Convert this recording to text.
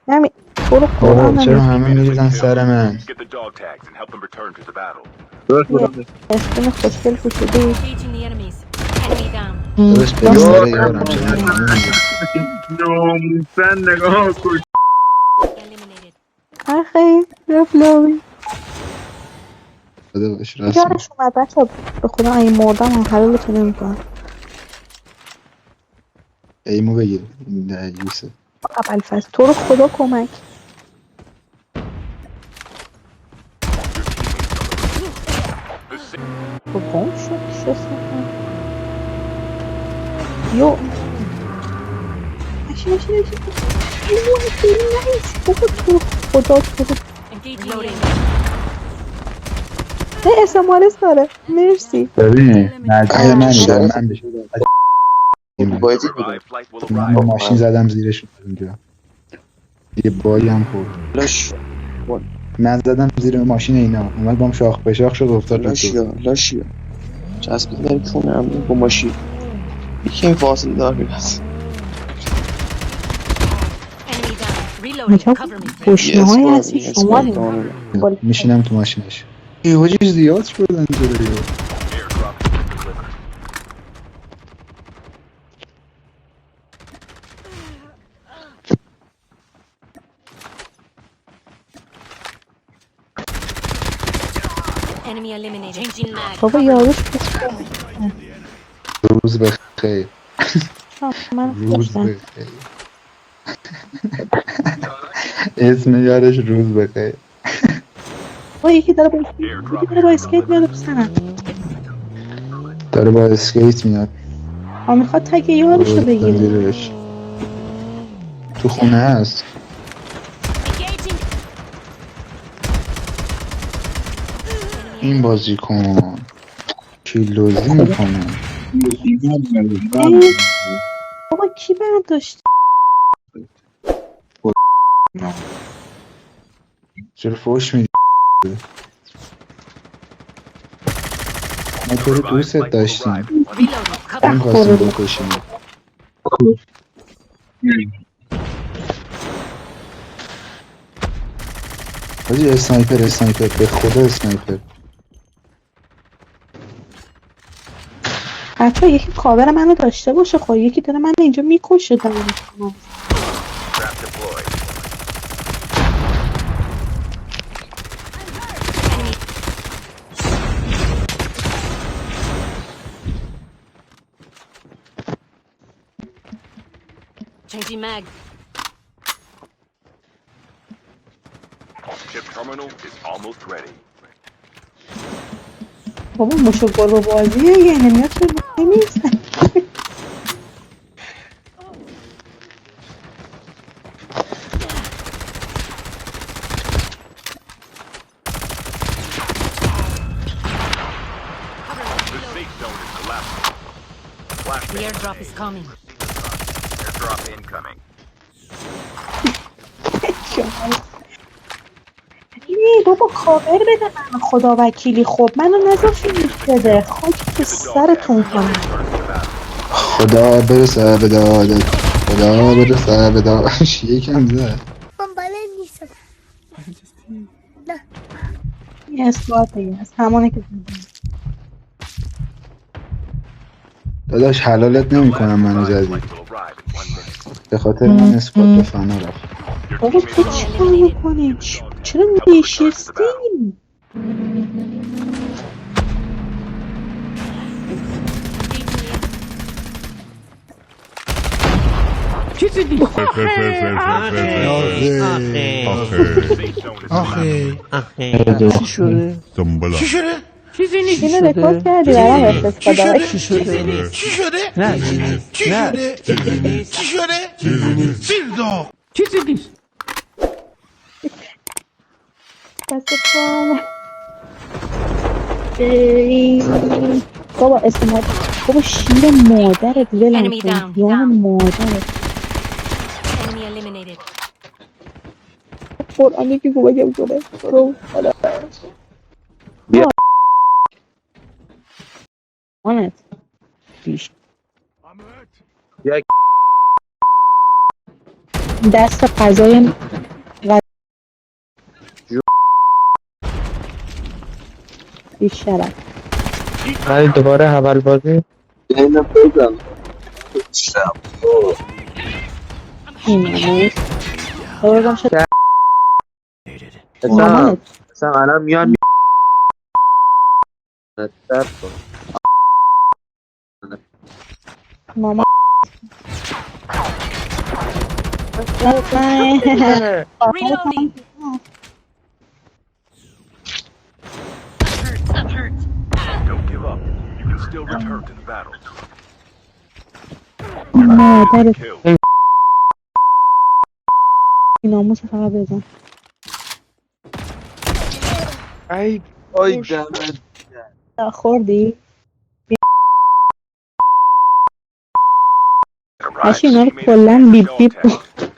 همین تو رو بابا قرآن چرا نمی‌دونم. همه میریزن سر من؟ Get the dog tags and help them return to the battle. یه اسکرین خوشگل پوشیدی. Engaging the enemies. Enemy down. داداش بری یا سر یار یارم چرا همه میریزن؟ ناموسن نگاه کن. Eliminated. آخه رفلاوی داده باش رسم. یارش اومد بچه به خدا این مردم هم حلالتون نمی‌کنم. ایمو بگیر این دریوسه. ابوالفضل تو رو خدا کمک. تو گم شد شستم یو اشی ایوه خیلی نایس بابا تو رو خدا تو رو Engaging the enemy. نه اسمارس داره مرسی. ببین نجیه منی شرف من بشه بازی بودم. Revived flight will من arrive. با ماشین زدم زیرش اونجا یه بایی هم خورد. لاش من زدم زیر ماشین اینا اومد بام شاخ به شاخ شد افتاد رو تو. لاشیا چسبید در کونه هم با ماشین یکی این فاصله دار میرسه. Enemy down. Reloading. Cover me. گشنه های هستی شما نیم میشینم تو ماشینش ای حاجی زیاد شدن جلوی. Airdrop is delivered. Enemy eliminated. Changing mag. بابا Cover me. یاروش روز بخیر من روز خوشم بخیر اسم یارش روز بخیر. بابا یکی داره با اسکیت میاد بسنم داره با اسکیت میاد میخواد تک یارش رو بگیره. زیرش تو خونه هست. Engaging. این بازی کن کیلوزی میکنه. بابا کی برداشت چرا فوش میدی؟ ما تو رو دوست داشتیم Reloading. Cover me. نمیخواستیم بکشیم. حاجی اسنایپر به خدا اسنایپر. حتی یکی کاور منو داشته باشه خب یکی داره من اینجا میکشه دارم Trap deployed. Changing mag. Chip terminal is almost ready. بابا مشو گل بازیه یه نمیاد چه نیست. The safe zone is collapsing. The Flashbang. airdrop is coming. Airdrop incoming. ای بابا کاور بده من خدا وکیلی خب منو نذاشتی بده خاک به Get the dog tags سرتون and کنم. return to the battle. خدا برسه به دادت خدا برسه به دادش یکم زد. این اثبات دیگه از همونه که زدیم. داداش حلالت نمیکنم منو Revived زدی flight will arrive in 1 minute. به خاطر من اثبات به فنا رفت. Your بابا teammate تو is چی کار میکنی؟ چرا نشستی؟ چی شده؟ چی شده؟ چیزی نیست. اینو رکورد کردی برام بفرست چی شده؟ چی شده؟ نه چی شده؟ چی شده؟ سیردار چیزی نیست. دست پام بابا اسمت بابا شیر مادرت ولم Enemy کن down. جان مادرت Enemy eliminated. قرآن یکی کمکم کنه برو حالا بیا. آنت بیش یک دست غذای بیشترم. ولی دوباره اول بازی اینو بزن شب این نموز بگم شد حسام الان میان در کن ماما Reloading. That hurt. Don't give up. You can still return to the battle. مادر Kill. ناموس فقط بزن. ای آی دمت خوردی؟ Alright, هشی اینا رو you made it کلن past بیب the بیب dog test.